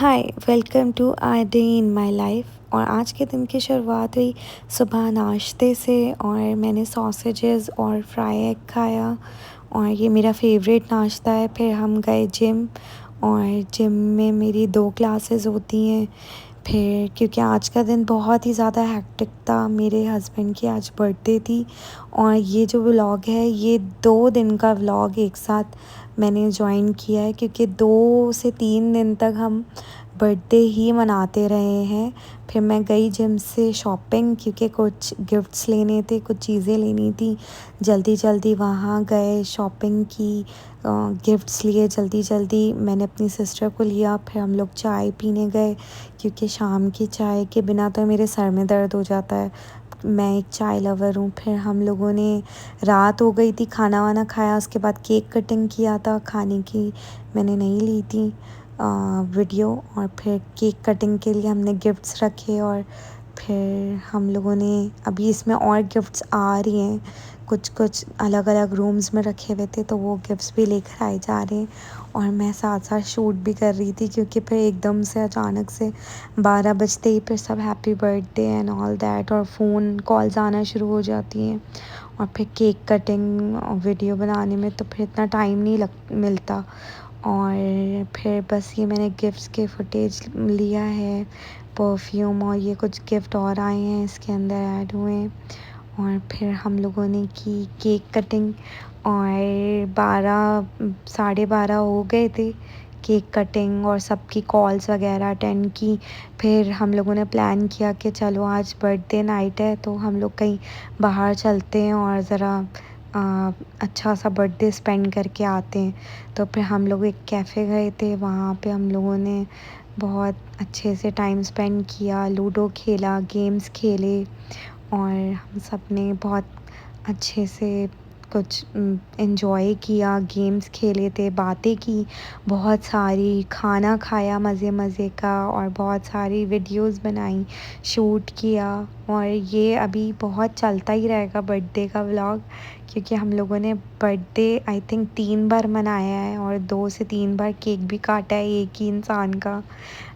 Hi, welcome to our day in my life. और आज के दिन की शुरुआत हुई सुबह नाश्ते से और मैंने सॉसेजेस और फ्राई एग खाया और ये मेरा फेवरेट नाश्ता है। फिर हम गए जिम और जिम में मेरी 2 क्लासेस होती हैं। फिर क्योंकि आज का दिन बहुत ही ज़्यादा हेक्टिक था, मेरे हस्बैंड की आज बर्थडे थी और ये जो व्लॉग है ये 2 दिन का व्लॉग एक साथ मैंने जॉइन किया है क्योंकि 2 से 3 दिन तक हम बर्थडे ही मनाते रहे हैं। फिर मैं गई जिम से शॉपिंग क्योंकि कुछ गिफ्ट्स लेने थे, कुछ चीज़ें लेनी थी। जल्दी जल्दी वहाँ गए, शॉपिंग की, गिफ्ट्स लिए जल्दी जल्दी। मैंने अपनी सिस्टर को लिया। फिर हम लोग चाय पीने गए क्योंकि शाम की चाय के बिना तो मेरे सर में दर्द हो जाता है। मैं एक चाय लवर हूँ। फिर हम लोगों ने, रात हो गई थी, खाना वाना खाया, उसके बाद केक कटिंग किया था। खाने की मैंने नहीं ली थी वीडियो। और फिर केक कटिंग के लिए हमने गिफ्ट्स रखे और फिर हम लोगों ने, अभी इसमें और गिफ्ट्स आ रही हैं, कुछ कुछ अलग अलग रूम्स में रखे हुए थे तो वो गिफ्ट्स भी लेकर आए जा रहे हैं। और मैं साथ साथ शूट भी कर रही थी क्योंकि फिर एकदम से अचानक से 12 बजते ही फिर सब happy birthday and all that और फ़ोन कॉल्स आना शुरू हो जाती हैं। और फिर केक कटिंग वीडियो बनाने में तो फिर इतना टाइम नहीं मिलता। और फिर बस ये मैंने गिफ्ट्स के फुटेज लिया है, परफ्यूम और ये कुछ गिफ्ट और आए हैं इसके अंदर ऐड हुए हैं। और फिर हम लोगों ने की केक कटिंग और 12 साढ़े 12 हो गए थे केक कटिंग और सबकी कॉल्स वगैरह अटेंड की। फिर हम लोगों ने प्लान किया कि चलो आज बर्थडे नाइट है तो हम लोग कहीं बाहर चलते हैं और ज़रा अच्छा सा बर्थडे स्पेंड करके आते हैं। तो फिर हम लोग एक कैफ़े गए थे, वहाँ पे हम लोगों ने बहुत अच्छे से टाइम स्पेंड किया, लूडो खेला, गेम्स खेले और हम सब ने बहुत अच्छे से कुछ एंजॉय किया, गेम्स खेले थे, बातें की बहुत सारी, खाना खाया मज़े मज़े का और बहुत सारी वीडियोस बनाई, शूट किया। और ये अभी बहुत चलता ही रहेगा बर्थडे का व्लॉग क्योंकि हम लोगों ने बर्थडे आई थिंक 3 बार मनाया है और 2 से 3 बार केक भी काटा है एक ही इंसान का।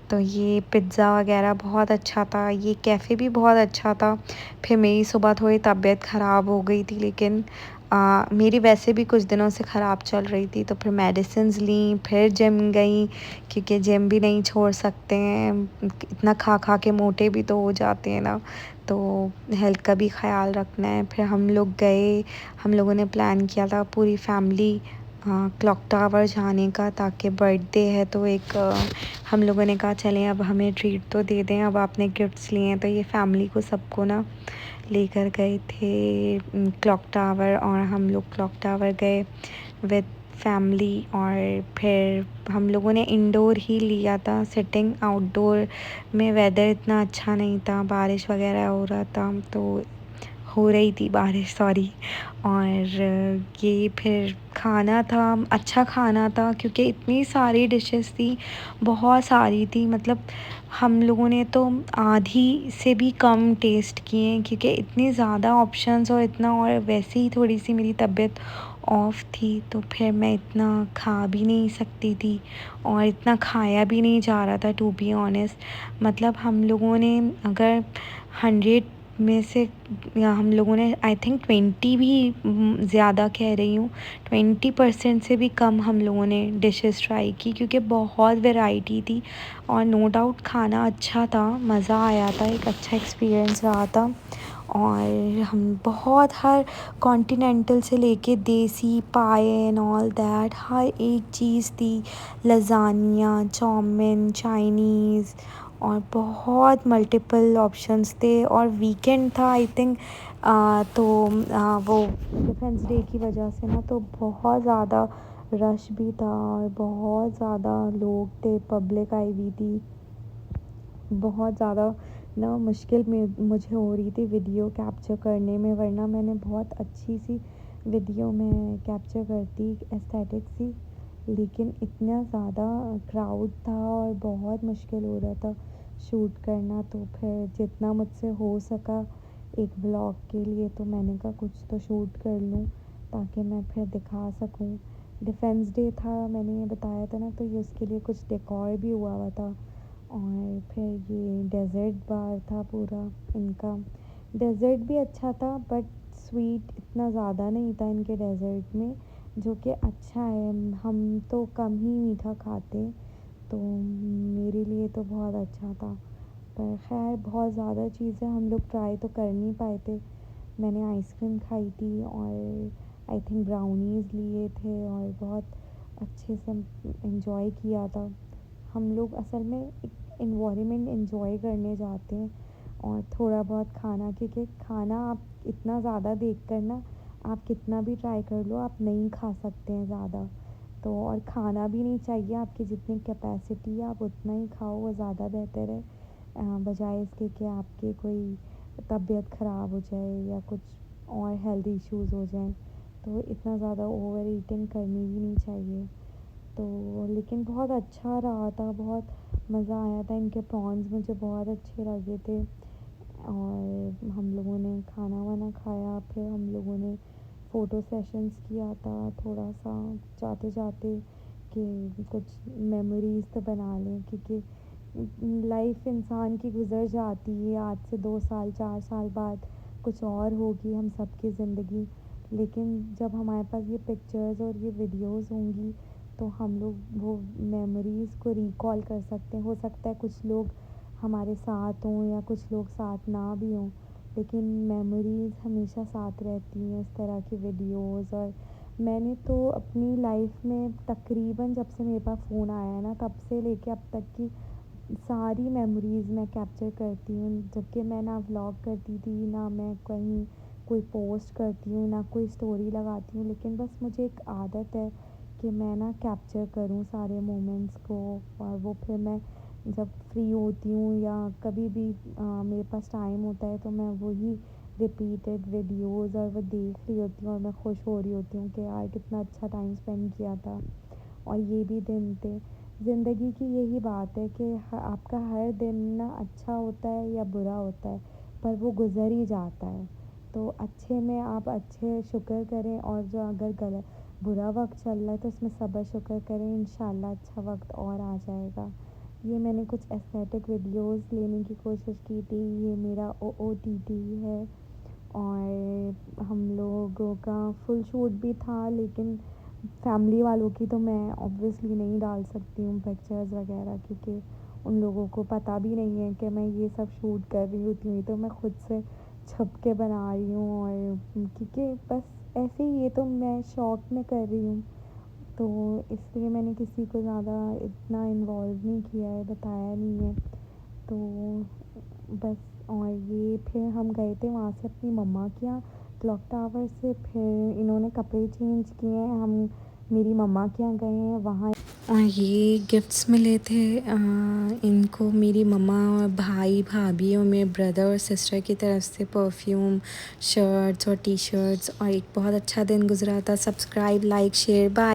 तो ये पिज़्ज़ा वगैरह बहुत अच्छा था, ये कैफ़े भी बहुत अच्छा था। फिर मेरी सुबह थोड़ी तबीयत ख़राब हो गई थी लेकिन मेरी वैसे भी कुछ दिनों से ख़राब चल रही थी तो फिर मेडिसिन्स ली, फिर जिम गई क्योंकि जिम भी नहीं छोड़ सकते हैं, इतना खा खा के मोटे भी तो हो जाते हैं ना, तो हेल्थ का भी ख्याल रखना है। फिर हम लोग गए, हम लोगों ने प्लान किया था पूरी फैमिली क्लॉक टावर जाने का ताकि बर्थडे है तो एक हम लोगों ने कहा चलें अब हमें ट्रीट तो दे दें, अब आपने गिफ्ट्स लिए हैं तो ये फैमिली को सबको ना लेकर गए थे क्लॉक टावर। और हम लोग क्लॉक टावर गए विद फैमिली और फिर हम लोगों ने इंडोर ही लिया था सिटिंग। आउटडोर में वेदर इतना अच्छा नहीं था, बारिश वगैरह हो रहा था, तो हो रही थी बारिश, सॉरी। और ये फिर खाना था, अच्छा खाना था क्योंकि इतनी सारी डिशेस थी, बहुत सारी थी, मतलब हम लोगों ने तो आधी से भी कम टेस्ट किए क्योंकि इतनी ज़्यादा ऑप्शंस और इतना, और वैसे ही थोड़ी सी मेरी तबीयत ऑफ थी तो फिर मैं इतना खा भी नहीं सकती थी और इतना खाया भी नहीं जा रहा था टू बी ऑनेस्ट। मतलब हम लोगों ने अगर 100 में से, या हम लोगों ने आई थिंक 20 भी, ज़्यादा कह रही हूँ, 20% से भी कम हम लोगों ने डिशेस ट्राई की क्योंकि बहुत वैरायटी थी। और नो डाउट खाना अच्छा था, मज़ा आया था, एक अच्छा एक्सपीरियंस रहा था। और हम बहुत, हर कॉन्टिनेंटल से लेके देसी पाए एंड ऑल दैट, हर एक चीज़ थी, लजानिया, चाउमीन, चाइनीज़ और बहुत मल्टीपल ऑप्शंस थे। और वीकेंड था आई थिंक, तो वो डिफेंस डे की वजह से ना तो बहुत ज़्यादा रश भी था और बहुत ज़्यादा लोग थे, पब्लिक आई हुई थी। बहुत ज़्यादा ना मुश्किल में मुझे हो रही थी वीडियो कैप्चर करने में, वरना मैंने बहुत अच्छी सी वीडियो में कैप्चर करती एस्थेटिक सी, लेकिन इतना ज़्यादा क्राउड था और बहुत मुश्किल हो रहा था शूट करना। तो फिर जितना मुझसे हो सका एक व्लॉग के लिए तो मैंने कहा कुछ तो शूट कर लूँ ताकि मैं फिर दिखा सकूँ। डिफेंस डे था, मैंने ये बताया था ना, तो ये उसके लिए कुछ डेकोर भी हुआ था और फिर ये डेज़र्ट बार था पूरा इनका। डेज़र्ट भी अच्छा था बट स्वीट इतना ज़्यादा नहीं था इनके डेज़र्ट में, जो कि अच्छा है। हम तो कम ही मीठा खाते, तो मेरे लिए तो बहुत अच्छा था। पर ख़ैर बहुत ज़्यादा चीज़ें हम लोग ट्राई तो कर नहीं पाए थे। मैंने आइसक्रीम खाई थी और आई थिंक ब्राउनीज़ लिए थे और बहुत अच्छे से एंजॉय किया था। हम लोग असल में एक एनवायरनमेंट एंजॉय करने जाते हैं और थोड़ा बहुत खाना, क्योंकि खाना आप इतना ज़्यादा देख कर ना, आप कितना भी ट्राई कर लो आप नहीं खा सकते हैं ज़्यादा। तो और खाना भी नहीं चाहिए, आपकी जितनी कैपेसिटी है आप उतना ही खाओ, वो ज़्यादा बेहतर है बजाय इसके कि आपके कोई तबीयत ख़राब हो जाए या कुछ और हेल्थ इश्यूज़ हो जाएं। तो इतना ज़्यादा ओवर ईटिंग करनी भी नहीं चाहिए। तो लेकिन बहुत अच्छा रहा था, बहुत मज़ा आया था। इनके प्रॉन्स मुझे बहुत अच्छे लगे थे और हम लोगों ने खाना वाना खाया, फिर हम लोगों ने फ़ोटो सेशंस किया था थोड़ा सा जाते जाते, कि कुछ मेमोरीज़ तो बना लें, क्योंकि लाइफ इंसान की गुज़र जाती है, आज से 2 साल 4 साल बाद कुछ और होगी हम सबकी ज़िंदगी। लेकिन जब हमारे पास ये पिक्चर्स और ये वीडियोस होंगी तो हम लोग वो मेमोरीज़ को रिकॉल कर सकते हैं। हो सकता है कुछ लोग हमारे साथ हों या कुछ लोग साथ ना भी हों, लेकिन मेमोरीज़ हमेशा साथ रहती हैं इस तरह की वीडियोस। और मैंने तो अपनी लाइफ में तकरीबन जब से मेरे पास फ़ोन आया है ना, तब से लेके अब तक की सारी मेमोरीज़ मैं कैप्चर करती हूँ। जबकि मैं ना व्लॉग करती थी, ना मैं कहीं कोई पोस्ट करती हूँ, ना कोई स्टोरी लगाती हूँ, लेकिन बस मुझे एक आदत है कि मैं ना कैप्चर करूँ सारे मोमेंट्स को। और वो फिर मैं जब फ्री होती हूँ या कभी भी मेरे पास टाइम होता है तो मैं वही रिपीटेड वीडियोस और वो देख रही होती हूँ और मैं खुश हो रही होती हूँ कि यार कितना अच्छा टाइम स्पेंड किया था और ये भी दिन थे। ज़िंदगी की यही बात है कि आपका हर दिन ना अच्छा होता है या बुरा होता है, पर वो गुज़र ही जाता है। तो अच्छे में आप अच्छे शुक्र करें, और जो अगर गलत बुरा वक़्त चल रहा है तो उसमें सब्र शुक्र करें, इंशाल्लाह अच्छा वक़्त और आ जाएगा। ये मैंने कुछ एस्थेटिक वीडियोस लेने की कोशिश की थी। ये मेरा ओओटीटी है और हम लोगों का फुल शूट भी था, लेकिन फैमिली वालों की तो मैं ऑब्वियसली नहीं डाल सकती हूँ पिक्चर्स वगैरह, क्योंकि उन लोगों को पता भी नहीं है कि मैं ये सब शूट कर रही होती हूँ। ये तो मैं खुद से छुप के बना रही हूँ, और क्योंकि बस ऐसे ही ये तो मैं शौक में कर रही हूँ, तो इसलिए मैंने किसी को ज़्यादा इतना इन्वॉल्व नहीं किया है, बताया नहीं है। तो बस, और ये फिर हम गए थे वहाँ से अपनी मम्मा के यहाँ क्लॉक टावर से, फिर इन्होंने कपड़े चेंज किए हैं, हम मेरी मम्मा के यहाँ गए हैं वहाँ। और ये गिफ्ट्स मिले थे इनको मेरी मम्मा और भाई भाभी और मेरे ब्रदर और सिस्टर की तरफ से परफ्यूम, शर्ट्स और टी शर्ट्स, और एक बहुत अच्छा दिन गुजरा था। Subscribe, like, share, bye.